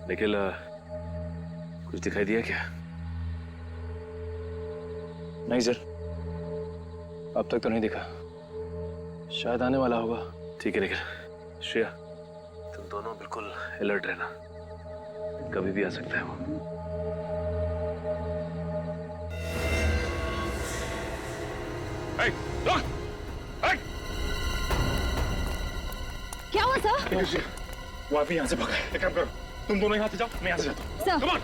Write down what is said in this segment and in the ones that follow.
निखिल कुछ दिखाई दिया क्या? नहीं सर, अब तक तो नहीं दिखा। शायद आने वाला होगा। ठीक है निखिल। श्रेया, तुम दोनों बिल्कुल अलर्ट रहना, कभी भी आ सकता है वो। क्या हुआ सर? वो अभी यहाँ से भागा है। एक काम करो, तुम दोनों यहाँ से जाओ, मैं यहाँ से जाता हूँ। सर। Come on!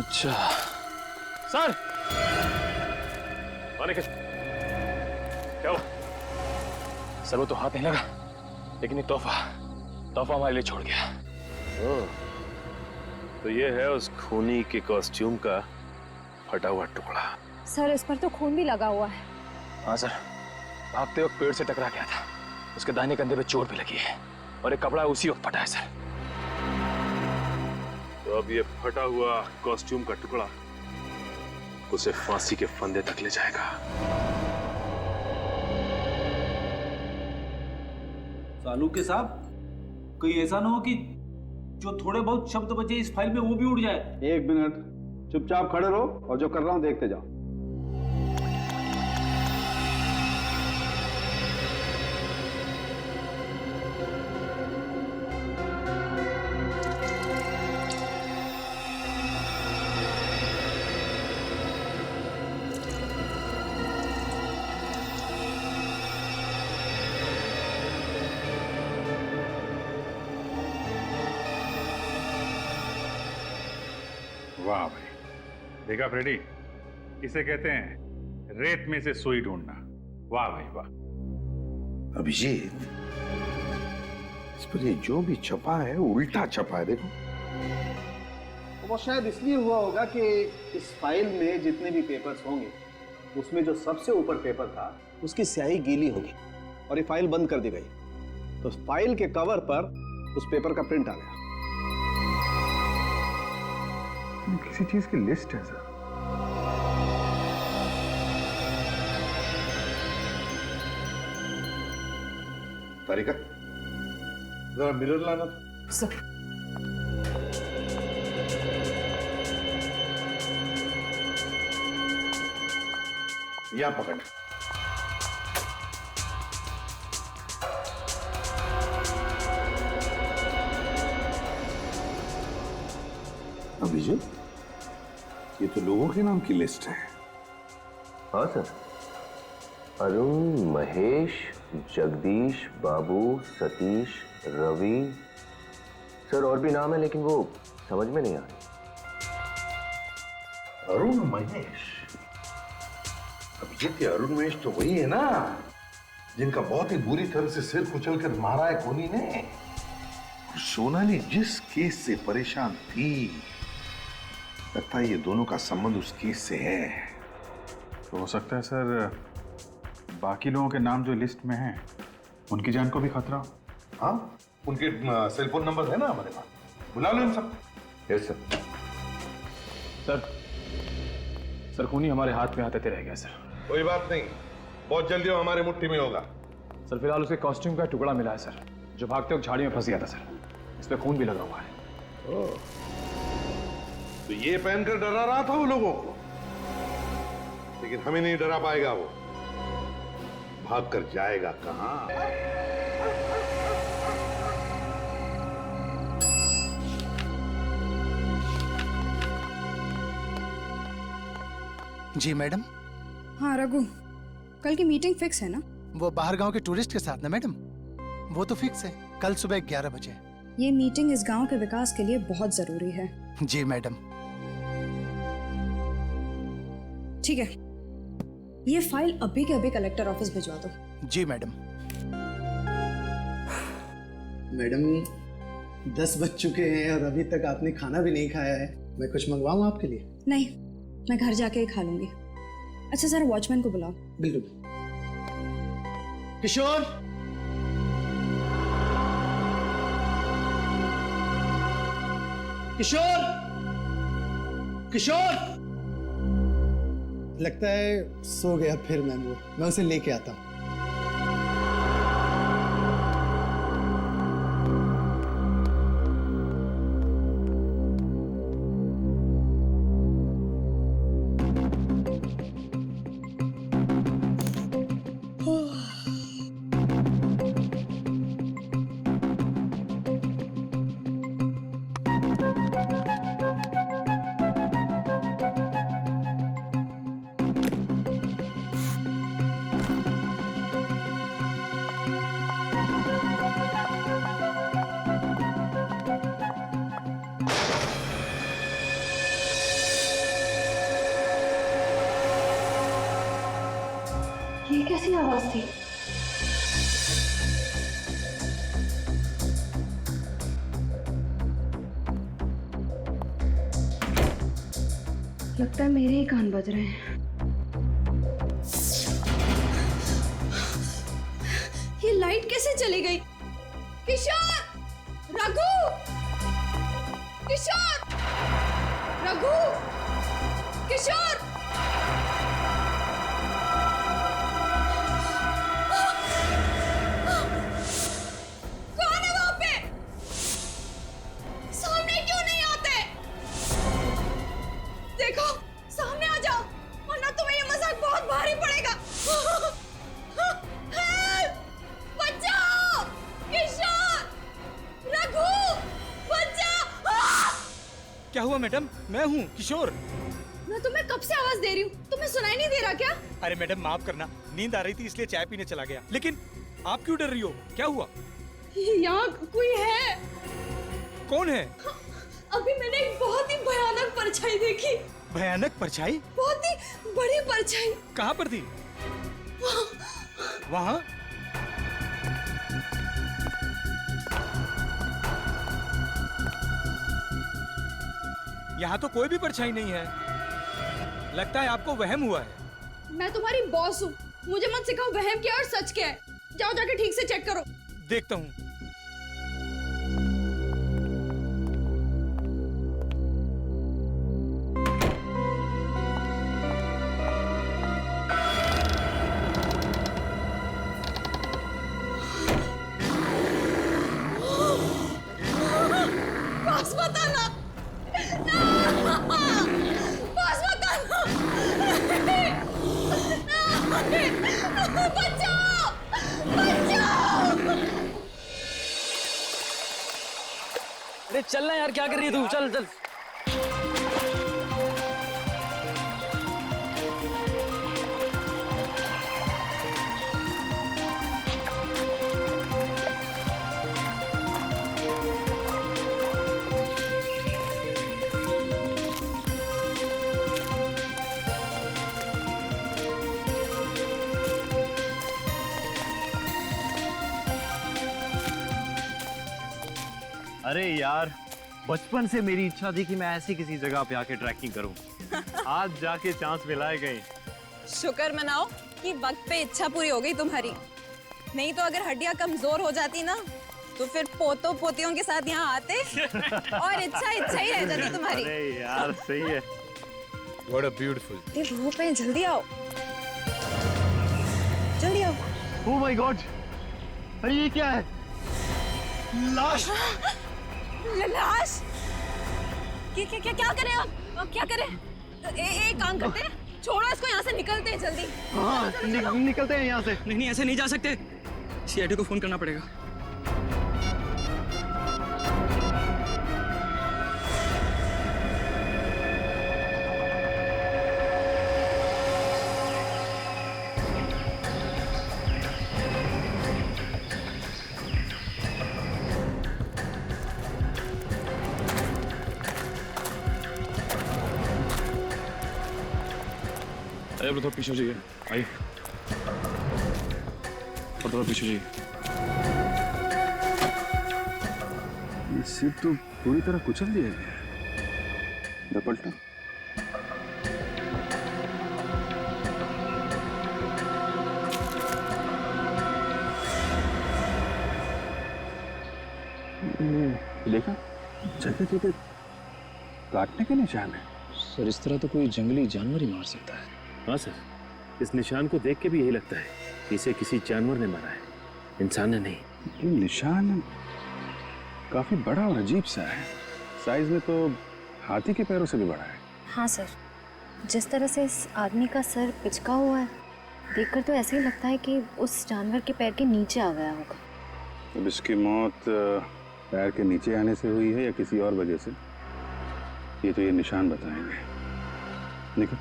अच्छा सर। निखिल, क्या हुआ? सर वो तो हाथ नहीं लगा, लेकिन ये तोहफा हमारे लिए छोड़ गया। ओह, तो ये है उस खूनी के कॉस्ट्यूम का फटा हुआ टुकड़ा। सर इस पर तो खून भी लगा हुआ है। हाँ सर, भागते वक्त पेड़ से टकरा गया था, उसके दाहिने कंधे पे चोट भी लगी है और एक कपड़ा उसी वक्त फटा है सर। तो अब ये फटा हुआ कॉस्ट्यूम का टुकड़ा उसे फांसी के फंदे तक ले जाएगा। सालूके साहब, कहीं ऐसा ना हो कि जो थोड़े बहुत शब्द बचे इस फाइल में वो भी उड़ जाए। एक मिनट, चुपचाप खड़े रहो और जो कर रहा हूं देखते जाओ। वाह भाई, देखा फ्रेडी, इसे कहते हैं रेत में से सुई ढूंढना। वाह भाई वाह। अभिजीत, इस पर ये जो भी छपा है उल्टा छपा है, देखो। वो शायद इसलिए हुआ होगा कि इस फाइल में जितने भी पेपर्स होंगे उसमें जो सबसे ऊपर पेपर था उसकी स्याही गीली होगी और ये फाइल बंद कर दी गई, तो फाइल के कवर पर उस पेपर का प्रिंट आ गया। किसी चीज की लिस्ट है सर। तारिका, जरा मिरर लाना था। सर। यहां पकड़। अभिजीत, ये तो लोगों के नाम की लिस्ट है। हाँ सर, अरुण, महेश, जगदीश, बाबू, सतीश, रवि। सर और भी नाम है लेकिन वो समझ में नहीं आ रहे। अरुण महेश? अभिजीत, ये अरुण महेश तो वही है ना जिनका बहुत ही बुरी तरह से सिर कुचलकर मारा है कोनी ने। और सोनाली जिस केस से परेशान थी, लगता है ये दोनों का संबंध उस केस से है। तो हो सकता है सर बाकी लोगों के नाम जो लिस्ट में हैं उनकी जान को भी खतरा हो। हाँ, उनके सेल फोन नंबर है ना हमारे पास, बुला लो इन सब। Yes sir. सर खूनी हमारे हाथ में आते रह गया सर। कोई बात नहीं, बहुत जल्दी वो हमारी मुट्ठी में होगा। सर फिलहाल उसके कॉस्ट्यूम का टुकड़ा मिला है सर, जो भागते वक्त झाड़ी में फंस गया था सर। इस पे खून भी लगा हुआ है। तो ये पहनकर डरा रहा था वो लोगों को, लेकिन हमें नहीं डरा पाएगा वो। भागकर जाएगा कहां? जी मैडम। हाँ रघु, कल की मीटिंग फिक्स है ना? वो बाहर गांव के टूरिस्ट के साथ ना मैडम, वो तो फिक्स है, कल सुबह 11 बजे। ये मीटिंग इस गांव के विकास के लिए बहुत जरूरी है। जी मैडम। ठीक है, ये फाइल अभी के अभी कलेक्टर ऑफिस भिजवा दो। जी मैडम। मैडम 10 बज चुके हैं और अभी तक आपने खाना भी नहीं खाया है। मैं कुछ मंगवाऊं आपके लिए? नहीं, मैं घर जाके ही खा लूंगी। अच्छा जरा वॉचमैन को बुलाओ। बिल्कुल। किशोर, किशोर, किशोर। लगता है सो गया फिर मैंगो। मैं उसे लेके आता हूँ। ये कैसी आवाज थी? लगता है मेरे ही कान बज रहे हैं। ये लाइट कैसे चली गई? किशोर, रघु, किशोर, रघु, किशोर। कौन है वहां पे? सामने क्यों नहीं आते? देखो, सामने आ जाओ, वरना तुम्हें ये मजाक बहुत भारी पड़ेगा। बचाओ! किशोर! रघु! बचाओ! क्या हुआ मैडम? मैं हूँ किशोर। मैं तुम्हें कब से आवाज दे रही हूँ, तुम्हें सुनाई नहीं दे रहा क्या? अरे मैडम माफ करना, नींद आ रही थी इसलिए चाय पीने चला गया। लेकिन आप क्यों डर रही हो? क्या हुआ? यहाँ कोई है। कौन है? अभी मैंने एक बहुत ही भयानक परछाई देखी। भयानक परछाई? बहुत ही बड़ी परछाई। कहाँ पर थी? वहाँ? यहाँ तो कोई भी परछाई नहीं है। लगता है आपको वहम हुआ है। मैं तुम्हारी बॉस हूँ, मुझे मत सिखाओ वहम क्या और सच क्या है। जाओ जाके ठीक से चेक करो। देखता हूँ। बॉस बताना, बॉस बताना, बचाओ, बचाओ। अरे चलना यार, क्या कर रही है तू? चल चल। अरे यार, बचपन से मेरी इच्छा थी कि मैं ऐसी किसी जगह पे आके ट्रैकिंग करूं। आज जाके चांस मिलाए गए। शुक्र मनाओ कि वक्त पे इच्छा पूरी हो गई तुम्हारी। नहीं तो अगर हड्डियां कमजोर हो जाती ना, तो फिर पोतों पोतियों के साथ यहाँ आते और इच्छा ही रह जाती तुम्हारी। अरे यार सही है। What a beautiful. ये धूप है, जल्दी आओ, जल्दी आओ। ओह माय गॉड, अरे ये क्या है? लाश। लाश? क्या करें अब क्या करें? एक काम करते हैं, छोड़ो इसको, यहाँ से निकलते हैं जल्दी। हाँ, निकलते हैं यहाँ से। नहीं ऐसे नहीं जा सकते, सीआईडी को फोन करना पड़ेगा। साहब थोड़ा पीछे जाइए, आइए और थोड़ा पीछे जाइए। ये सीट तो पूरी तरह कुचल दिया गया है। पलटा देखा, जगह जगह काटने के निशान है। सर इस तरह तो कोई जंगली जानवर ही मार सकता है। हाँ सर, इस निशान को देख के भी यही लगता है कि इसे किसी जानवर ने मारा है, इंसान ने नहीं। ये निशान काफी बड़ा और अजीब सा है। साइज में तो हाथी के पैरों से भी बड़ा है। हाँ सर, जिस तरह से इस आदमी का सर पिचका हुआ है, देखकर तो ऐसे ही लगता है कि उस जानवर के पैर के नीचे आ गया होगा। अब इसकी मौत पैर के नीचे आने से हुई है या किसी और वजह से, ये तो ये निशान बताएंगे। निकल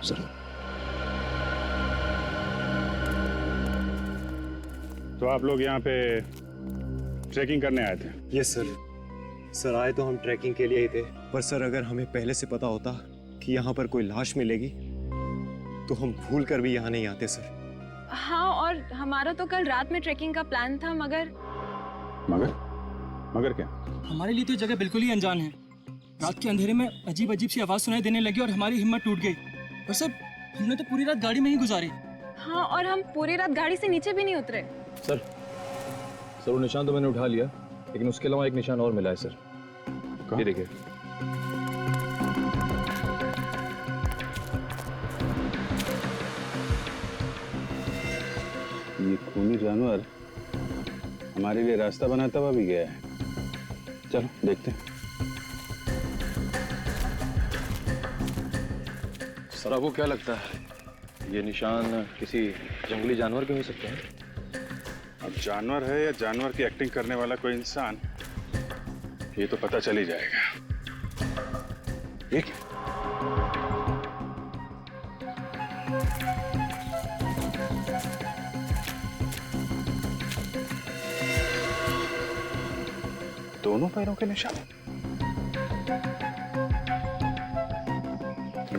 सर तो आप लोग यहाँ पे ट्रैकिंग करने आए थे? Yes sir. सर आए तो हम ट्रैकिंग के लिए ही थे, पर सर अगर हमें पहले से पता होता कि यहाँ पर कोई लाश मिलेगी तो हम भूल कर भी यहाँ नहीं आते सर। हाँ, और हमारा तो कल रात में ट्रैकिंग का प्लान था, मगर क्या? हमारे लिए तो जगह बिल्कुल ही अनजान है। रात के अंधेरे में अजीब अजीब सी आवाज सुनाई देने लगी और हमारी हिम्मत टूट गई। और सर हमने तो पूरी रात गाड़ी में ही गुजारी। हाँ, और हम पूरी रात गाड़ी से नीचे भी नहीं उतरे। सर वो निशान तो मैंने उठा लिया, लेकिन उसके अलावा एक निशान और मिला है सर। ये देखिए। ये खूनी जानवर हमारे लिए रास्ता बनाता हुआ भी गया है। चलो देखते हैं। सर आपको क्या लगता है, ये निशान किसी जंगली जानवर के हो सकते हैं? अब जानवर है या जानवर की एक्टिंग करने वाला कोई इंसान, ये तो पता चल ही जाएगा। ठीक है। दोनों पैरों के निशान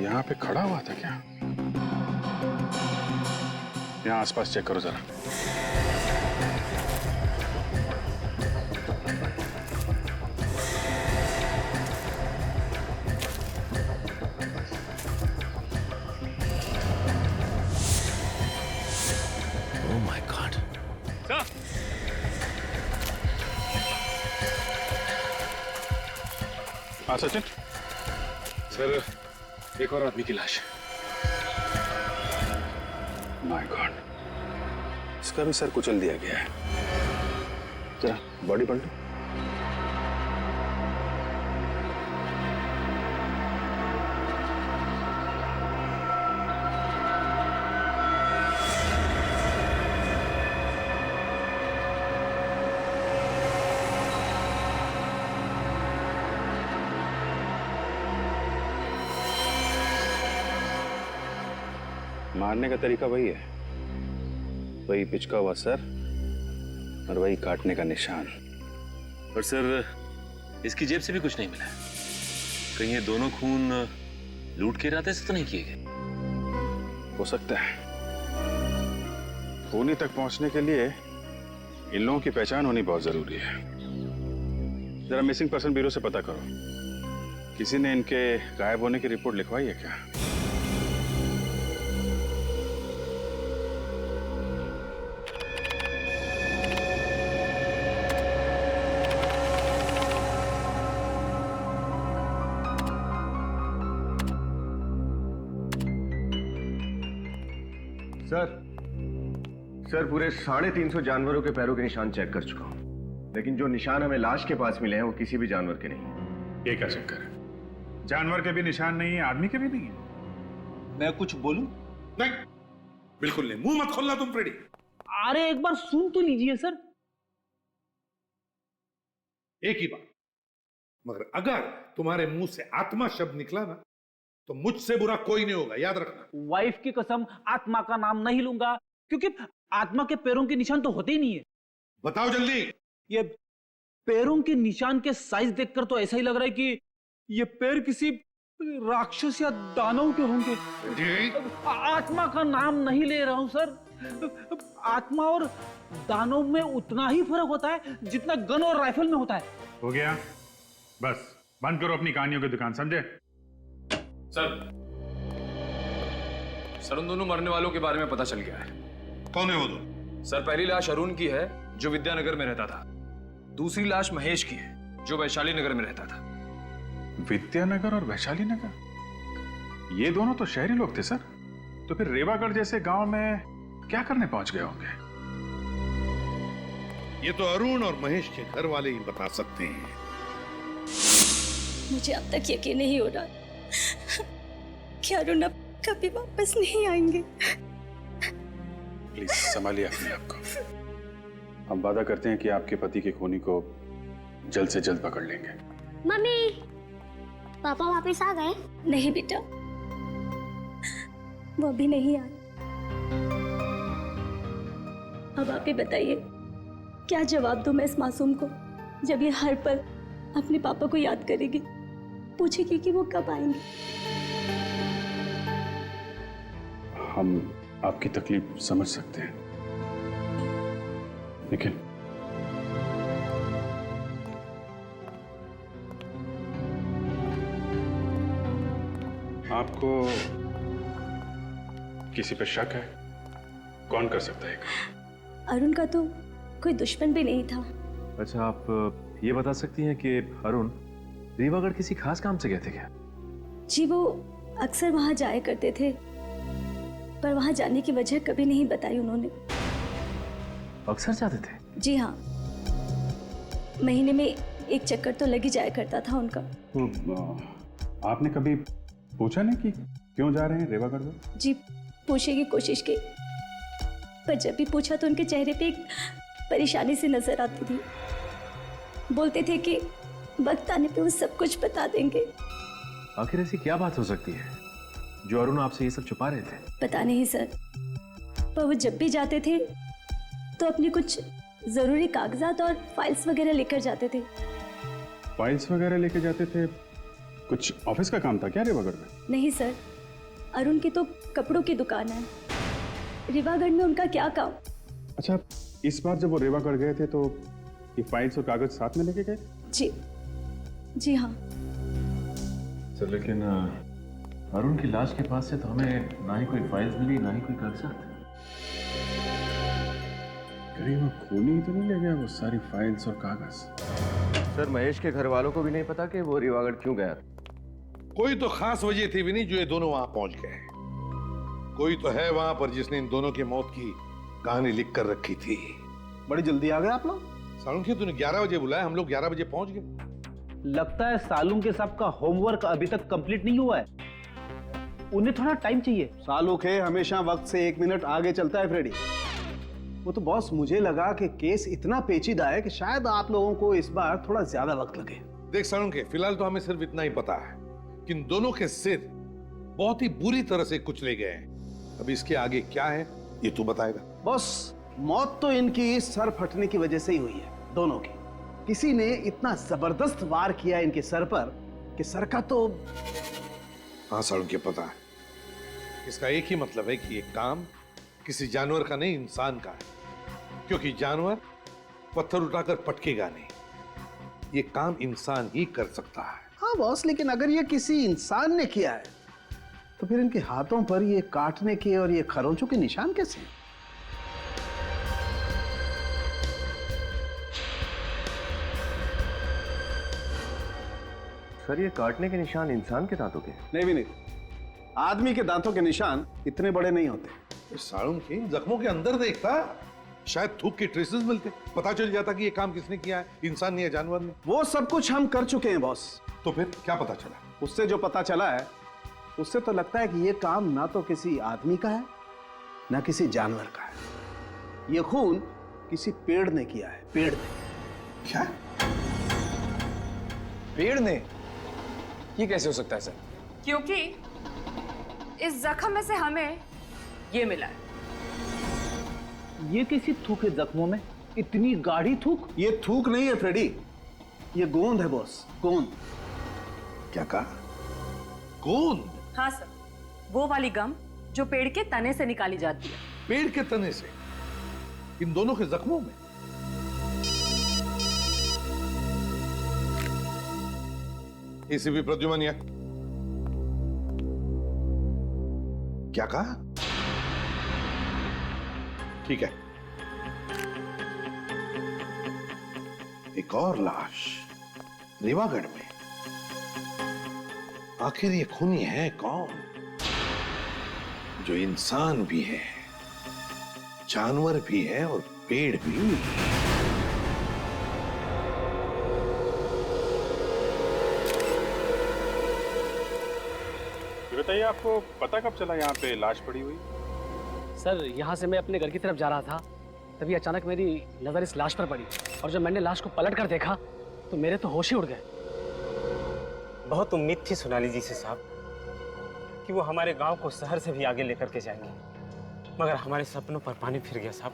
यहाँ पे खड़ा हुआ था क्या? यहाँ आसपास चेक करो जरा। Oh my God. हाँ सचिन। सर एक और आदमी की लाश। माय गॉड, इसका भी सर कुचल दिया गया है। जरा बॉडी पलटो। मारने का तरीका वही है, वही पिचका हुआ सर और वही काटने का निशान। और सर इसकी जेब से भी कुछ नहीं मिला। कहीं ये दोनों खून लूट के इरादे से तो नहीं किए गए? हो सकता है। खूनी तक पहुंचने के लिए इन लोगों की पहचान होनी बहुत जरूरी है। जरा मिसिंग पर्सन ब्यूरो से पता करो, किसी ने इनके गायब होने की रिपोर्ट लिखवाई है क्या? सर पूरे 350 जानवरों के पैरों के निशान चेक कर चुका हूं, लेकिन जो निशान हमें लाश के पास मिले हैं वो किसी भी जानवर के नहीं। ये क्या चक्कर है? जानवर के भी निशान नहीं है, आदमी के भी नहीं है। मैं कुछ बोलूं? नहीं, बिल्कुल नहीं। मुंह मत खोलना तुम प्रेडी। अरे एक बार सुन तो लीजिए सर। एक ही बात, मगर अगर तुम्हारे मुंह से आत्मा शब्द निकला ना तो मुझसे बुरा कोई नहीं होगा, याद रखना। वाइफ की कसम आत्मा का नाम नहीं लूंगा, क्योंकि आत्मा के पैरों के निशान तो होते ही नहीं है। बताओ जल्दी। ये पैरों के निशान के साइज देखकर तो ऐसा ही लग रहा है कि ये पैर किसी राक्षस या दानव के होंगे। आत्मा का नाम नहीं ले रहा हूं सर। आत्मा और दानव में उतना ही फर्क होता है जितना गन और राइफल में होता है। हो गया, बस बंद करो अपनी कहानियों की दुकान, समझे? सर उन दोनों मरने वालों के बारे में पता चल गया है। कौन है वो दो? सर पहली लाश अरुण की है जो विद्यानगर में रहता था। दूसरी लाश महेश की है जो वैशाली नगर में रहता था। विद्यानगर और वैशाली नगर, ये दोनों तो शहरी लोग थे सर। तो फिर रेवागढ़ जैसे गांव में क्या करने पहुंच गए होंगे? ये तो अरुण और महेश के घर वाले ही बता सकते हैं। मुझे अब तक यकीन नहीं हो रहा कि अरुण अब कभी वापस नहीं आएंगे। प्लीज संभालिए अपने आप को। हम वादा करते हैं कि आपके पति के खूनी को जल्द से जल्द पकड़ लेंगे। मम्मी, पापा वापस आ गए? नहीं बेटा, वो अभी नहीं आए। अब आप ही बताइए, क्या जवाब दूं मैं इस मासूम को जब ये हर पल अपने पापा को याद करेगी, पूछेगी कि वो कब आएंगे। हम आपकी तकलीफ समझ सकते हैं, लेकिन आपको किसी पे शक है? कौन कर सकता है? अरुण का तो कोई दुश्मन भी नहीं था। अच्छा, आप ये बता सकती हैं कि अरुण रीवागढ़ किसी खास काम से गए थे क्या? जी, वो अक्सर वहां जाया करते थे, पर वहां जाने की वजह कभी नहीं बताई उन्होंने। अक्सर जाते थे? जी हाँ, महीने में एक चक्कर तो लग ही जाया करता था उनका। तो आपने कभी पूछा नहीं कि क्यों जा रहे हैं रेवागढ़ में? जी, पूछने की कोशिश की, पर जब भी पूछा तो उनके चेहरे पे एक परेशानी सी नजर आती थी। बोलते थे कि वक्त आने पे वो सब कुछ बता देंगे। आखिर ऐसी क्या बात हो सकती है जो अरुण आपसे ये सब छुपा रहे थे? पता नहीं सर, पर वो जब भी जाते थे तो अपनी कुछ जरूरी कागजात और फाइल्स वगैरह लेकर जाते थे। फाइल्स वगैरह लेके जाते थे? कुछ ऑफिस का काम था क्या रेवागढ़ में? नहीं सर, अरुण की तो कपड़ों की दुकान है। रेवागढ़ में उनका क्या काम? अच्छा, इस बार जब वो रेवागढ़ गए थे तो ये फाइल्स और कागज साथ में लेके गए? जी, जी हाँ। सर, लेकिन अरुण की लाश के पास से तो हमें ना ही कोई फाइल्स मिली, ना ही कोई कागजात। कहीं वो खूनी तो नहीं ले गया वो सारी फाइल्स और कागज? सर, महेश के घर वालों को भी नहीं पता कि वो रीवागढ़ क्यों गया। कोई तो खास वजह थी भी नहीं जो ये दोनों वहां पहुंच गए। कोई तो है वहां पर जिसने इन दोनों की मौत की कहानी लिख कर रखी थी। बड़ी जल्दी आ गए आप लोग। सालुंखे, तूने 11 बजे बुलाया, हम लोग 11 बजे पहुंच गए। लगता है सालुंखे साहब का होमवर्क अभी तक कंप्लीट नहीं हुआ है, उन्हें थोड़ा टाइम चाहिए। सालुखे हमेशा वक्त से 1 मिनट आगे चलता है फ्रेडी। वो तो बॉस, मुझे लगा कि केस इतना पेचीदा है कि शायद आप लोगों को इस बार थोड़ा ज्यादा वक्त लगे। देख सालुंखे, फिलहाल तो हमें सिर्फ इतना ही पता है कि इन दोनों के सिर बहुत ही बुरी तरह से कुचले गए हैं। अब इसके आगे क्या है ये तू बताएगा। बॉस, मौत तो इनकी सर फटने की वजह से ही हुई है, दोनों की। किसी ने इतना जबरदस्त वार किया इनके सर पर कि सर का तो। हाँ सालुंखे, पता है। इसका एक ही मतलब है कि ये काम किसी जानवर का नहीं, इंसान का है, क्योंकि जानवर पत्थर उठाकर पटकेगा नहीं। ये काम इंसान ही कर सकता है। हाँ बॉस, लेकिन अगर ये किसी इंसान ने किया है तो फिर इनके हाथों पर ये काटने के और ये खरोंचों के निशान कैसे? सर, ये काटने के निशान इंसान के दांतों के? नहीं भी नहीं, आदमी के दांतों के निशान इतने बड़े नहीं होते। सालुंखे, जख्मों के अंदर देखता, शायद थूक के ट्रेसेस मिलते, पता चल जाता कि ये काम किसने किया है, इंसान ने या जानवर ने। वो सब कुछ हम कर चुके हैं बॉस। तो फिर क्या पता चला? उससे जो पता चला है उससे तो लगता है कि ये काम ना तो किसी आदमी का है ना किसी जानवर का है। ये खून किसी पेड़ ने किया है। पेड़ ने। क्या? पेड़ ने? ये कैसे हो सकता है सर? क्योंकि इस जख्म में से हमें ये मिला है। ये किसी थूके जख्मों में इतनी गाढ़ी थूक? ये थूक नहीं है फ्रेडी, ये गोंद है बॉस, गोंद। क्या कहा? कौन? हाँ सर, वो वाली गम जो पेड़ के तने से निकाली जाती है। पेड़ के तने से? इन दोनों के जख्मों में? एसीपी प्रद्युमन, क्या कहा? ठीक है, एक और लाश रीवागढ़ में। आखिर ये खूनी है कौन, जो इंसान भी है, जानवर भी है और पेड़ भी? बताइए, आपको पता कब चला यहाँ पे लाश पड़ी हुई? सर, यहाँ से मैं अपने घर की तरफ जा रहा था, तभी अचानक मेरी नजर इस लाश पर पड़ी, और जब मैंने लाश को पलट कर देखा तो मेरे तो होश ही उड़ गए। बहुत उम्मीद थी सोनाली जी से साहब कि वो हमारे गांव को शहर से भी आगे लेकर के जाएंगे, मगर हमारे सपनों पर पानी फिर गया साहब।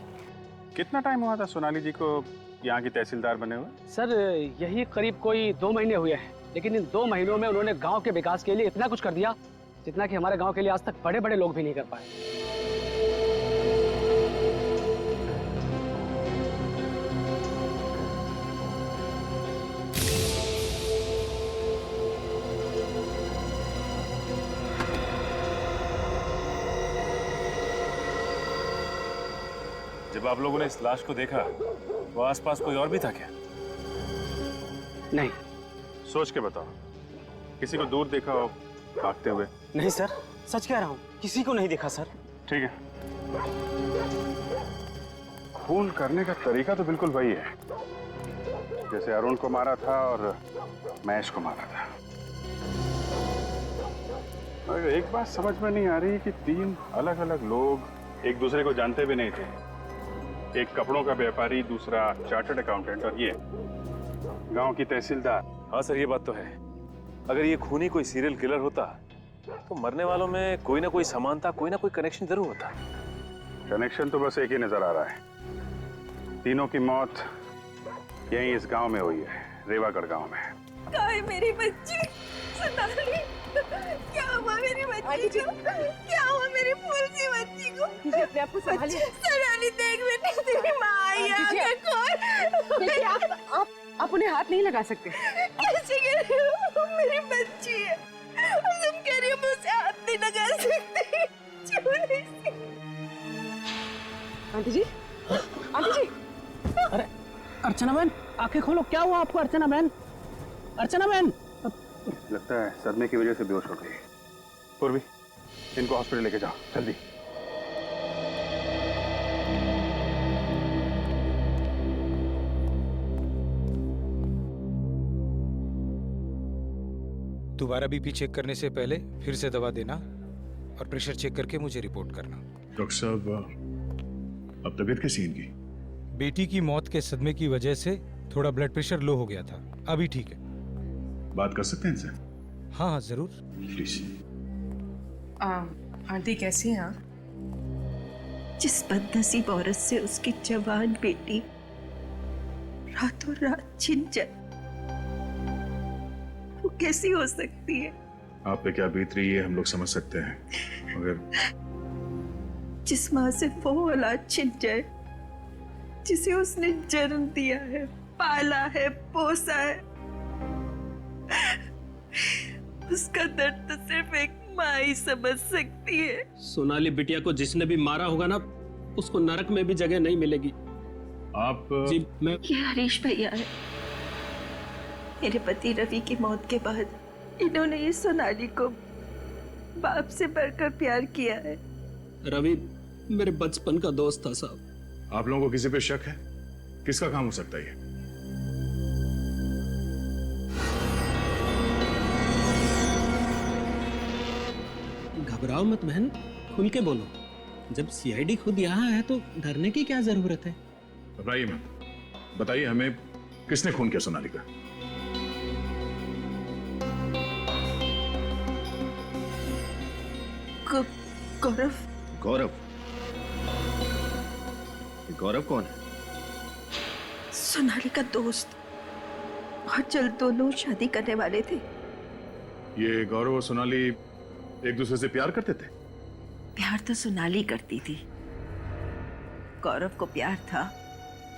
कितना टाइम हुआ था सोनाली जी को यहाँ की तहसीलदार बने हुए? सर, यही करीब कोई 2 महीने हुए हैं, लेकिन इन 2 महीनों में उन्होंने गांव के विकास के लिए इतना कुछ कर दिया जितना कि हमारे गांव के लिए आज तक बड़े बड़े लोग भी नहीं कर पाए। जब आप लोगों ने इस लाश को देखा तो आसपास कोई और भी था क्या? नहीं। सोच के बताओ, किसी को दूर देखा हो भागते हुए? नहीं सर, सच कह रहा हूँ, किसी को नहीं देखा सर। ठीक है, खून करने का तरीका तो बिल्कुल वही है जैसे अरुण को मारा था और महेश को मारा था। और एक बात समझ में नहीं आ रही कि 3 अलग अलग लोग एक दूसरे को जानते भी नहीं थे। एक कपड़ों का व्यापारी, दूसरा चार्टर्ड अकाउंटेंट और ये गांव की तहसीलदार। हाँ सर, ये बात तो है। अगर ये खूनी कोई सीरियल किलर होता तो मरने वालों में कोई ना कोई समानता, कोई ना कोई कनेक्शन जरूर होता। कनेक्शन तो बस एक ही नजर आ रहा है, तीनों की मौत यहीं इस गांव में हुई है, रेवागढ़ गांव में। कहाँ है मेरी बच्ची सोनाली? क्या हुआ मेरी बच्ची को? क्या हुआ मेरी फूल सी बच्ची को? अपने आप को संभालिए। सोनाली, देख बेटी, तेरी माँ आई है। देखिए, आप उन्हें हाथ नहीं लगा सकते। कैसे कह रही हो? मेरी बच्ची है और तुम कह रही हो मैं उसे हाथ नहीं लगा सकती? छोड़ी सी। आंटी जी, आंटी जी। अरे अर्चना बहन, आंखें खोलो, क्या हुआ आपको? अर्चना बहन, अर्चना बहन। लगता है सदमे की वजह से बेहोश हो गई। पूर्वी, इनको हॉस्पिटल लेके जाओ जल्दी। दोबारा बीपी चेक करने से पहले फिर से दवा देना और प्रेशर चेक करके मुझे रिपोर्ट करना। डॉक्टर साहब, अब तबीयत कैसी है इनकी? बेटी की मौत के सदमे की वजह से थोड़ा ब्लड प्रेशर लो हो गया था, अभी ठीक है। बात कर सकते हैं इनसे? हाँ हाँ जरूर। प्लीज। आंटी कैसी हैं आप? जिस बदनसीब औरत से उसकी जवान बेटी रातों रात छिन जाए, वो कैसी हो सकती है? आप पे क्या बीत रही है हम लोग समझ सकते हैं, मगर जिस माँ से वो औलाद छिन जाए जिसे उसने जन्म दिया है, पाला है, पोसा है, उसका दर्द तो सिर्फ एक माँ ही समझ सकती है। सोनाली बिटिया को जिसने भी मारा होगा ना, उसको नरक में भी जगह नहीं मिलेगी। आप जी, मैं ये हरीश भैया है। मेरे पति रवि की मौत के बाद इन्होंने ये सोनाली को बाप से बढ़कर प्यार किया है। रवि मेरे बचपन का दोस्त था साहब। आप लोगों को किसी पे शक है? किसका काम हो सकता है ये? घबराओ मत बहन, खुल के बोलो। जब सीआईडी खुद यहाँ है तो डरने की क्या जरूरत है? घबराइए मत, बताइए हमें किसने खून किया सोनाली का? गौरव। गौरव? गौरव कौन है? सोनाली का दोस्त, और जल्द दोनों शादी करने वाले थे, ये गौरव और सोनाली एक दूसरे से प्यार करते थे? प्यार तो सोनाली करती थी, गौरव को प्यार था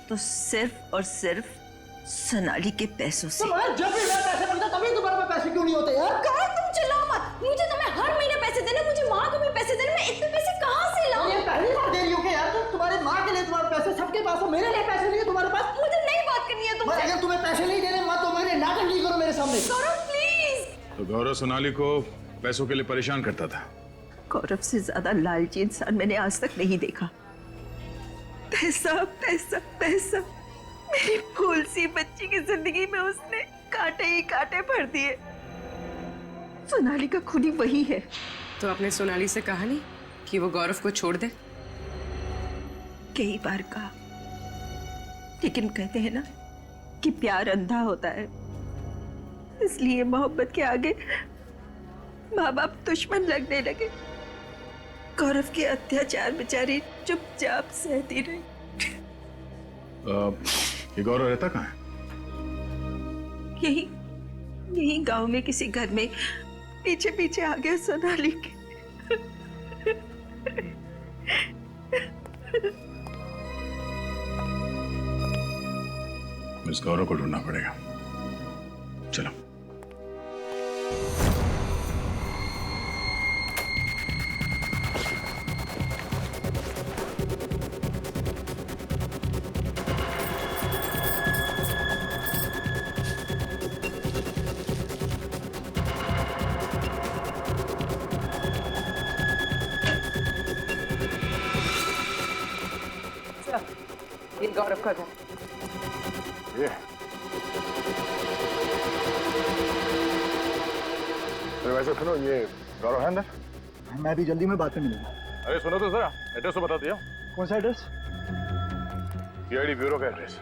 तो सिर्फ और सिर्फ सोनाली के पैसों से। जब भी मैं पैसे मिलता तभी तुम्हारे पास पैसे क्यों नहीं होते यार? कौन तुम चिल्लाओ मत, मुझे तुम्हें हर महीने पैसे देने, मुझे माँ को भी पैसे देने, मैं इतने पैसे कहाँ से लाऊं? ये पहली बार दे रही हो क्या यार? तुम तुम्हारे माँ के लिए तुम्हारे पैसे सबके पास हो, मेरे लिए पैसे नहीं है तुम्हारे पास। मुझे नहीं बात करनी है तुमसे। अगर तुम्हें पैसे नहीं देने मत तो मेरे नाटक नहीं करो मेरे सामने। गौरव प्लीज। तो गौरव सोनाली को पैसों के लिए परेशान करता था। गौरव से ज्यादा लालची इंसान मैंने आज तक नहीं देखा। पैसा पैसा पैसा, मेरी फूल सी बच्ची की जिंदगी में उसने कांटे ही कांटे भर दिए। सोनाली का खूनी वही है। तो आपने सोनाली से कहा नहीं कि वो गौरव को छोड़ दे? कई बार कहा, लेकिन कहते हैं ना कि प्यार अंधा होता है, इसलिए मोहब्बत के आगे माँ बाप दुश्मन लगने लगे। गौरव के अत्याचार बेचारी चुपचाप सहती रही। ये गौरव रहता कहाँ है? यही गांव में किसी घर में पीछे पीछे आ गया सोनाली के। इस गौरव को ढूंढना पड़ेगा। चलो। ये गौरव का घर। ये वैसे सुनो, ये गौरव है अंदर? मैं भी जल्दी में बात में मिलूंगा। अरे सुनो तो जरा, एड्रेस तो बता दिया। कौन सा एड्रेस? सीआईडी ब्यूरो का एड्रेस।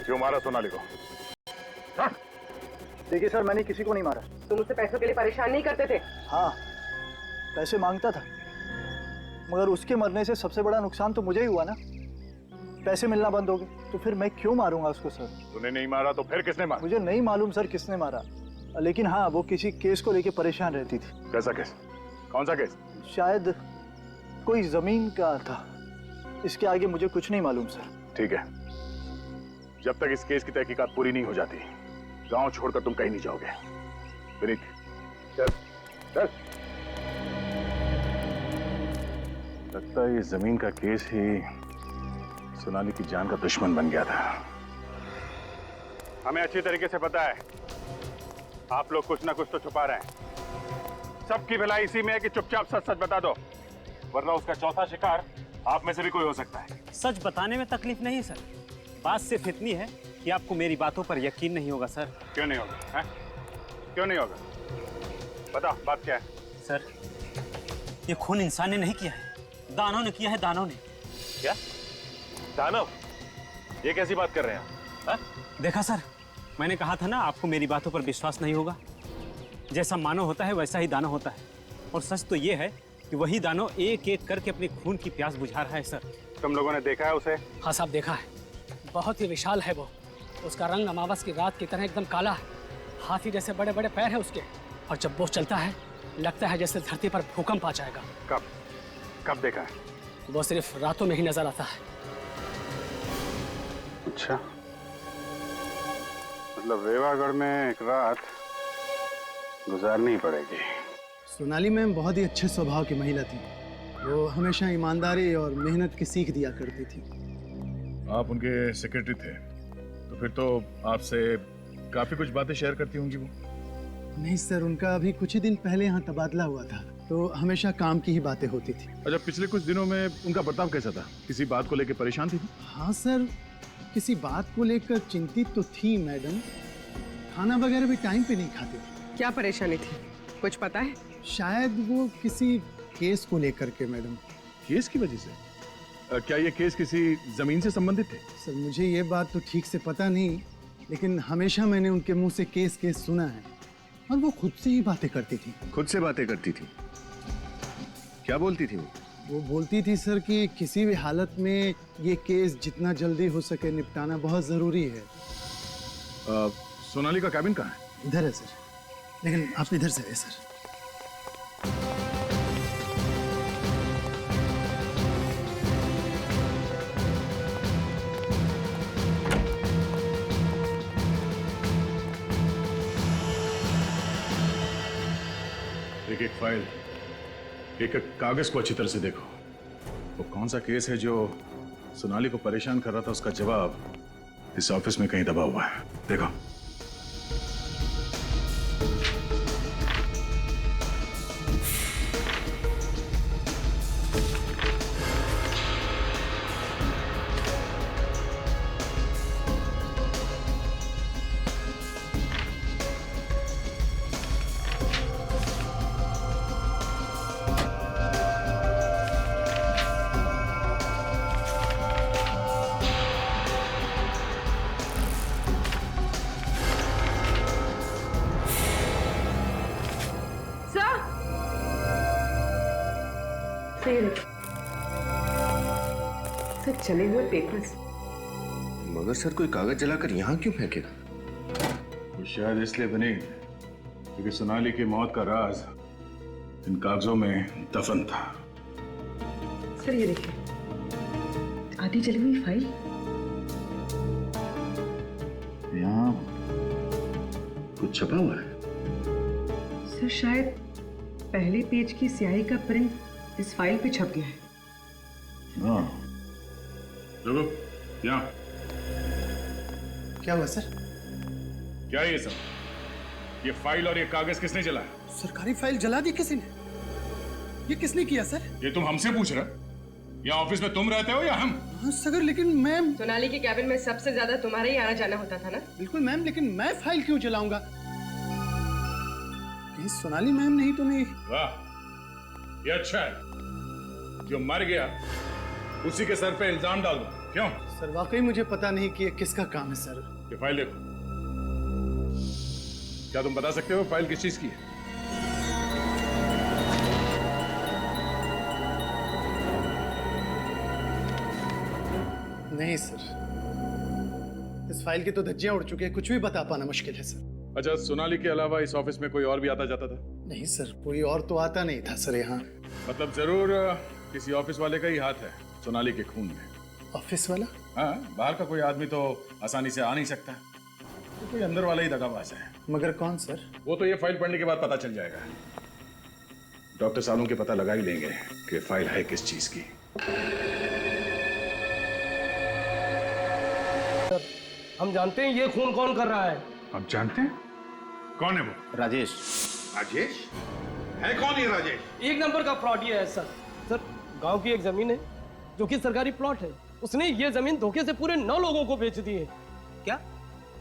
क्यों मारा सोनाली को? देखिए सर, मैंने किसी को नहीं मारा। तुम उससे पैसों के लिए परेशान नहीं करते थे? हाँ, पैसे मांगता था, मगर उसके मरने से सबसे बड़ा नुकसान तो मुझे ही हुआ ना। पैसे मिलना बंद हो गए तो फिर मैं क्यों मारूंगा उसको सर? तूने नहीं मारा तो फिर किसने मारा? मुझे नहीं मालूम सर किसने मारा, लेकिन हाँ, वो किसी केस को लेके परेशान रहती थी। कैसा केस? कौन सा केस? शायद कोई जमीन का था। इसके आगे मुझे कुछ नहीं मालूम सर। ठीक है, जब तक इस केस की तहकीकात पूरी नहीं हो जाती, गांव छोड़कर तुम कहीं नहीं जाओगे। विनीत, चल चल। लगता है ये जमीन का केस ही सोनाली की जान का दुश्मन बन गया था। हमें अच्छी तरीके से पता है आप लोग कुछ ना कुछ तो छुपा रहे हैं। सबकी भलाई इसी में है कि चुपचाप सच सच बता दो, वरना उसका चौथा शिकार आप में से भी कोई हो सकता है। सच बताने में तकलीफ नहीं सर, बात सिर्फ इतनी है कि आपको मेरी बातों पर यकीन नहीं होगा सर। क्यों नहीं होगा? है? क्यों नहीं होगा? बता, बात क्या है? सर, ये खून इंसान ने नहीं किया है, दानव ने किया है, दानव ने। क्या? दानव? ये कैसी बात कर रहे हैं आप? देखा सर, मैंने कहा था ना आपको मेरी बातों पर विश्वास नहीं होगा। जैसा मानव होता है वैसा ही दानव होता है, और सच तो ये है कि वही दानव एक एक करके अपने खून की प्यास बुझा रहा है सर। तुम लोगों ने देखा है उसे? हाँ साहब, देखा है। बहुत ही विशाल है वो, उसका रंग अमावस की रात की तरह एकदम काला है, हाथी जैसे बड़े बड़े पैर है उसके, और जब वो चलता है लगता है जैसे धरती पर भूकंप आ जाएगा। कब देखा है? वो सिर्फ रातों में ही नजर आता है। अच्छा, मतलब रेवागढ़ में एक रात गुजारनी पड़ेगी। सोनाली मैम बहुत ही अच्छे स्वभाव की महिला थी। वो हमेशा ईमानदारी और मेहनत की सीख दिया करती थी। आप उनके सेक्रेटरी थे, तो फिर तो आपसे काफी कुछ बातें शेयर करती होंगी वो? नहीं सर, उनका अभी कुछ ही दिन पहले यहाँ तबादला हुआ था, तो हमेशा काम की ही बातें होती थी। अच्छा, पिछले कुछ दिनों में उनका बर्ताव कैसा था? किसी बात को लेकर परेशान थी? हाँ सर, किसी बात को लेकर चिंतित तो थी मैडम। खाना वगैरह भी टाइम पे नहीं खाते। क्या परेशानी थी, कुछ पता है? शायद वो किसी केस को लेकर के मैडम। केस की वजह से? क्या ये केस किसी जमीन से संबंधित है? सर मुझे ये बात तो ठीक से पता नहीं, लेकिन हमेशा मैंने उनके मुंह से केस केस सुना है और वो खुद से ही बातें करती थी। खुद से बातें करती थी? क्या बोलती थी वो बोलती थी सर कि किसी भी हालत में ये केस जितना जल्दी हो सके निपटाना बहुत जरूरी है। सोनाली का कैबिन कहाँ है? इधर है सर, लेकिन आप इधर से आइए सर। एक एक फाइल, एक एक कागज को अच्छी तरह से देखो। वो कौन सा केस है जो सोनाली को परेशान कर रहा था, उसका जवाब इस ऑफिस में कहीं दबा हुआ है। देखो। सर चले हुए पेपर्स। मगर सर कोई कागज जलाकर यहाँ क्यों फेंकेगा? वो शायद इसलिए बनी क्योंकि सोनाली की मौत का राज इन कागजों में दफन था। सर ये देखिए, आधी जली हुई फाइल। यहाँ कुछ छपा हुआ है। सर शायद पहले पेज की स्याही का प्रिंट इस फाइल पे छप गया है। हाँ। रुको, यहाँ। क्या हुआ सर? क्या ये सब? ये फाइल और ये कागज किसने जलाया? सरकारी फाइल जला दी किसी ने? ये किसने किया सर? ये तुम हमसे पूछ रहे? यहाँ ऑफिस में तुम रहते हो या हम? हाँ सर, लेकिन मैम। सोनाली के कैबिन में सबसे ज्यादा तुम्हारा ही आना जाना होता था ना? बिल्कुल मैम, लेकिन मैं फाइल क्यों जलाऊंगा? कहीं सोनाली मैम नहीं तो नहीं? वाह, ये अच्छा है। जो मर गया उसी के सर पे इल्जाम डाल दो। क्यों? सर वाकई मुझे पता नहीं कि ये किसका काम है सर। ये फाइल देखो। क्या तुम बता सकते हो फाइल किस चीज की है? नहीं सर, इस फाइल की तो धज्जियां उड़ चुकी है, कुछ भी बता पाना मुश्किल है सर। अच्छा, सोनाली के अलावा इस ऑफिस में कोई और भी आता जाता था? नहीं सर, कोई और तो आता नहीं था सर यहाँ। मतलब जरूर किसी ऑफिस वाले का ही हाथ है सोनाली के खून में। ऑफिस वाला? हाँ, बाहर का कोई आदमी तो आसानी से आ नहीं सकता, तो कोई अंदर वाला ही दगाबाज है। मगर कौन सर? वो तो ये फाइल पढ़ने के बाद पता चल जाएगा। डॉक्टर सालों के पता लगा ही लेंगे कि फाइल है किस चीज की। हम जानते हैं ये खून कौन कर रहा है। आप जानते हैं? कौन है वो? राजेश। राजेश? है कौन ये राजेश? एक नंबर का फ्रॉड ये है सर। सर गांव की एक जमीन है जो कि सरकारी प्लॉट है, उसने ये जमीन धोखे से पूरे 9 लोगों को बेच दी है। क्या?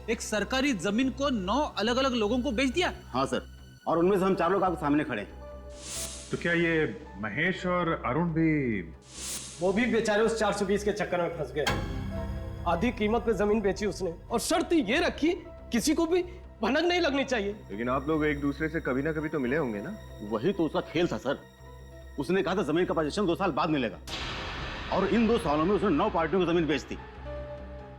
एक सरकारी जमीन को 9 अलग अलग लोगों को बेच दिया? हाँ सर, और उनमें से हम 4 लोग आपके सामने खड़े हैं। तो क्या ये महेश और अरुण भी? वो भी बेचारे उस 420 के चक्कर में फंस गए। आधी कीमत पे जमीन बेची उसने और शर्त ये रखी किसी को भी भनक नहीं लगनी चाहिए। लेकिन आप लोग एक दूसरे से कभी ना कभी तो मिले होंगे ना? वही तो उसका खेल था सर। उसने कहा था जमीन का पोजीशन 2 साल बाद मिलेगा, और इन 2 सालों में उसने 9 पार्टियों को जमीन बेच दी,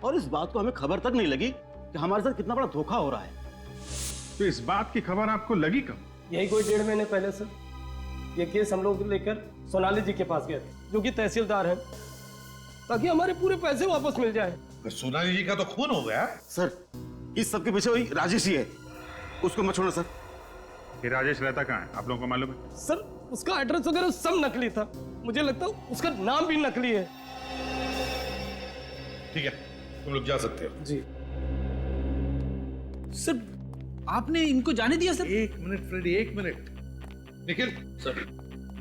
और इस बात को हमें खबर तक नहीं लगी कि हमारे साथ कितना बड़ा धोखा हो रहा है। तो इस बात की खबर आपको लगी कब? यही कोई 1.5 महीने पहले सर। ये केस हम लोग लेकर सोनाली जी के पास गए थे, जो कि तहसीलदार हैं, ताकि हमारे पूरे पैसे वापस मिल जाए। सोनाली जी का तो खून हो गया सर, इस सब के पीछे वही राजेश ही है, उसको मत छोड़ना सर। ये राजेश रहता कहाँ है, आप लोगों को मालूम है? सर उसका एड्रेस वगैरह सब नकली था, मुझे लगता है उसका नाम भी नकली है। ठीक है, तुम लोग जा सकते हो। जी सर, आपने इनको जाने दिया sir? 1 minute Freddy, 1 minute. Nikhil sir,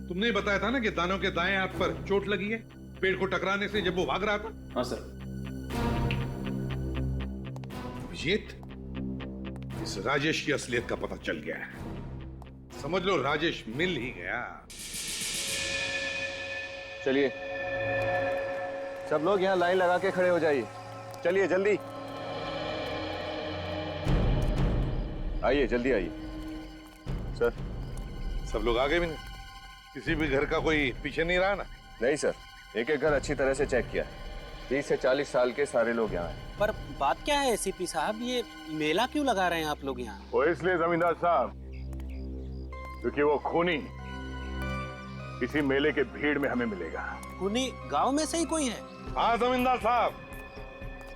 तुमने बताया था ना कि दानों के दाएं हाथ पर चोट लगी है पेड़ को टकराने से जब वो भाग रहा था। हाँ सर। अभिजीत, इस राजेश की असलियत का पता चल गया है। समझ लो राजेश मिल ही गया। चलिए सब लोग यहाँ लाइन लगा के खड़े हो जाइए। चलिए जल्दी आइए, जल्दी आइए। सर सब लोग आगे भी नहीं? किसी भी घर का कोई पीछे नहीं रहा ना? नहीं सर, एक एक घर अच्छी तरह से चेक किया। 30 से 40 साल के सारे लोग यहाँ हैं। पर बात क्या है एसीपी साहब, ये मेला क्यों लगा रहे हैं आप लोग यहाँ? वो इसलिए जमींदार साहब क्योंकि वो खूनी इसी मेले के भीड़ में हमें मिलेगा। खूनी गांव में से ही कोई है? हाँ जमींदार साहब,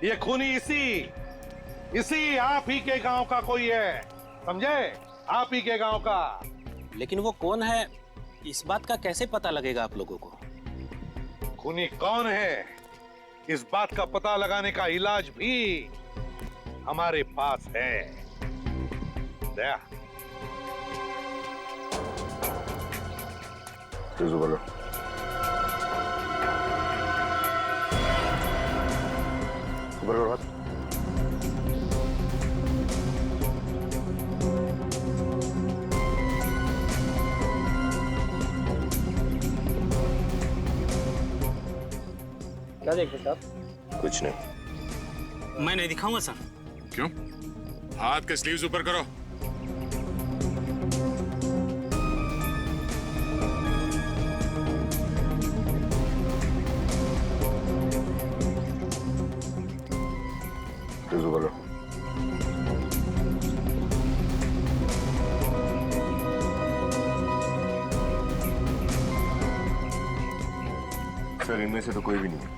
ये खूनी इसी आप ही के गांव का कोई है, समझे? आप ही के गांव का। लेकिन वो कौन है इस बात का कैसे पता लगेगा आप लोगों को? खूनी कौन है इस बात का पता लगाने का इलाज भी हमारे पास है। दया बोलो। ऊपर करो हाथ। क्या देखते साहब? कुछ नहीं। मैं नहीं दिखाऊंगा सर। क्यों? हाथ के स्लीव्स ऊपर करो। बोलो। सर इनमें से तो कोई भी नहीं है।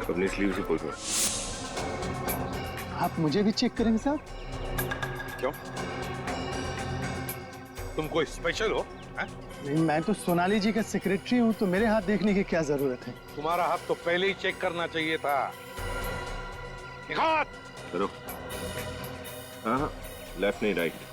अपने स्लीव से खोल। आप मुझे भी चेक करेंगे साहब? क्यों? तुम कोई स्पेशल हो? नहीं, मैं तो सोनाली जी का सेक्रेटरी हूँ, तो मेरे हाथ देखने की क्या जरूरत है? तुम्हारा हाथ तो पहले ही चेक करना चाहिए था। हाथ करो। हाँ, लेफ्ट नहीं राइट।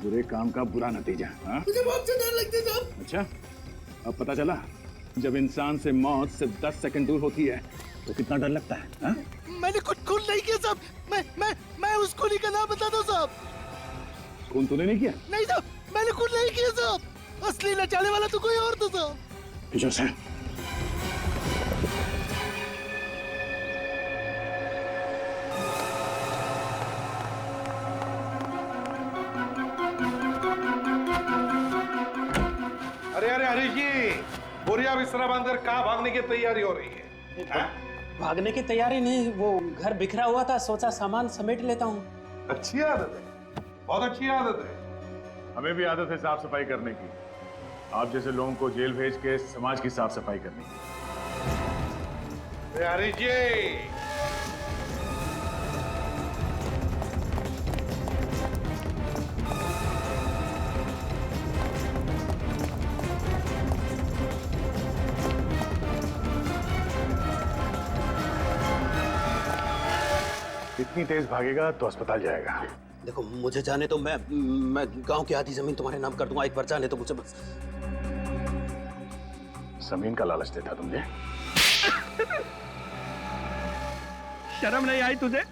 बुरे काम का बुरा नतीजा। हाँ? मुझे बहुत डर लगता है साहब। अच्छा, अब पता चला जब इंसान से मौत से 10 सेकंड दूर होती है तो कितना डर लगता है। हाँ? मैंने खुद खून नहीं किया साहब। मैं उस खूनी का नाम बता दो साहब। खून तूने नहीं किया? नहीं साहब, मैंने खून नहीं किया साहब। असली नचाने वाला तो कोई और था साहब। पीछे से। अरे हरीश जी, बोरिया बिस्तरा बांधकर कहाँ भागने की तैयारी हो रही है? भागने की तैयारी नहीं, वो घर बिखरा हुआ था, सोचा सामान समेट लेता हूँ। अच्छी आदत है, बहुत अच्छी आदत है। हमें भी आदत है साफ सफाई करने की। आप जैसे लोगों को जेल भेज के समाज की साफ सफाई करने की। हरीश जी, इतनी तेज भागेगा तो अस्पताल जाएगा। देखो मुझे जाने तो मैं गांव की आधी जमीन तुम्हारे नाम कर दूंगा, एक बार जाने तो मुझे बस। जमीन का लालच देता तुमने? शर्म नहीं आई तुझे?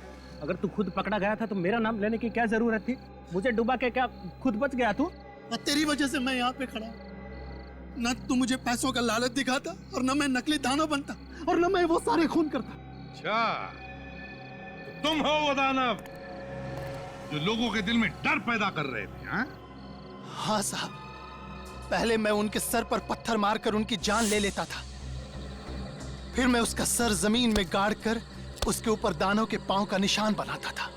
अगर तू खुद पकड़ा गया था तो मेरा नाम लेने की क्या जरूरत थी? मुझे डुबा के क्या खुद बच गया तू? तेरी वजह से मैं यहाँ पे खड़ा हूँ। न तू मुझे पैसों का लालच दिखाता और न मैं नकली दानव बनता और न मैं वो सारे खून करता। अच्छा, तुम हो वो दानव जो लोगों के दिल में डर पैदा कर रहे थे? हाँ साहब, पहले मैं उनके सर पर पत्थर मारकर उनकी जान ले लेता था, फिर मैं उसका सर जमीन में गाड़ कर उसके ऊपर दानव के पांव का निशान बनाता था।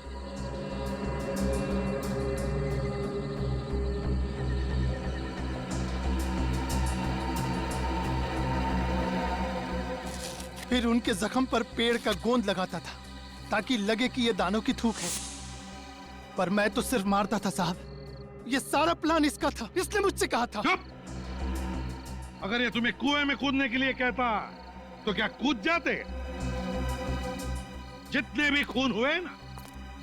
फिर उनके जख्म पर पेड़ का गोंद लगाता था ताकि लगे कि यह दानव की थूक है। पर मैं तो सिर्फ मारता था साहब। ये सारा प्लान इसका था, इसने मुझसे कहा था। अगर ये तुम्हें कुएं में कूदने के लिए कहता तो क्या कूद जाते? जितने भी खून हुए ना,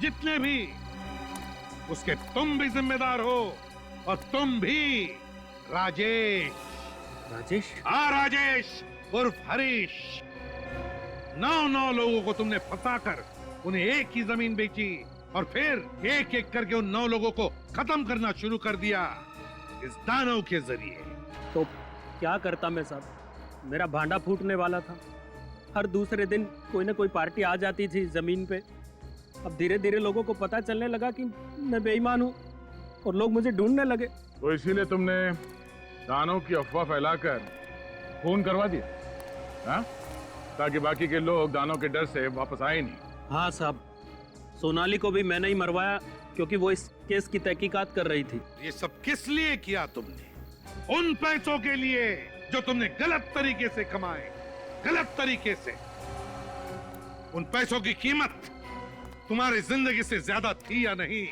जितने भी, उसके तुम भी जिम्मेदार हो, और तुम भी राजेश। राजेश? हाँ राजेश उर्फ हरीश। 9 लोगों को तुमने फंसाकर उन्हें एक ही जमीन बेची और फिर एक एक करके उन 9 लोगों को खत्म करना शुरू कर दिया इस दानव के जरिए। तो क्या करता मैं साहब, मेरा भांडा फूटने वाला था। हर दूसरे दिन कोई ना कोई पार्टी आ जाती थी जमीन पे। अब धीरे धीरे लोगों को पता चलने लगा कि मैं बेईमान हूँ और लोग मुझे ढूंढने लगे। तो इसीलिए तुमने दानों की अफवाह फैलाकर खून करवा दिया, हाँ? ताकि बाकी के लोग दानों के डर से वापस आए नहीं। हाँ साहब, सोनाली को भी मैंने ही मरवाया क्योंकि वो इस केस की तहकीकात कर रही थी। ये सब किस लिए किया तुमने? उन पैसों के लिए जो तुमने गलत तरीके से कमाए, गलत तरीके से। उन पैसों की कीमत तुम्हारी जिंदगी से ज्यादा थी या नहीं,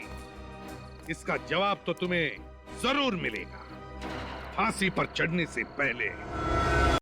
इसका जवाब तो तुम्हें जरूर मिलेगा फांसी पर चढ़ने से पहले।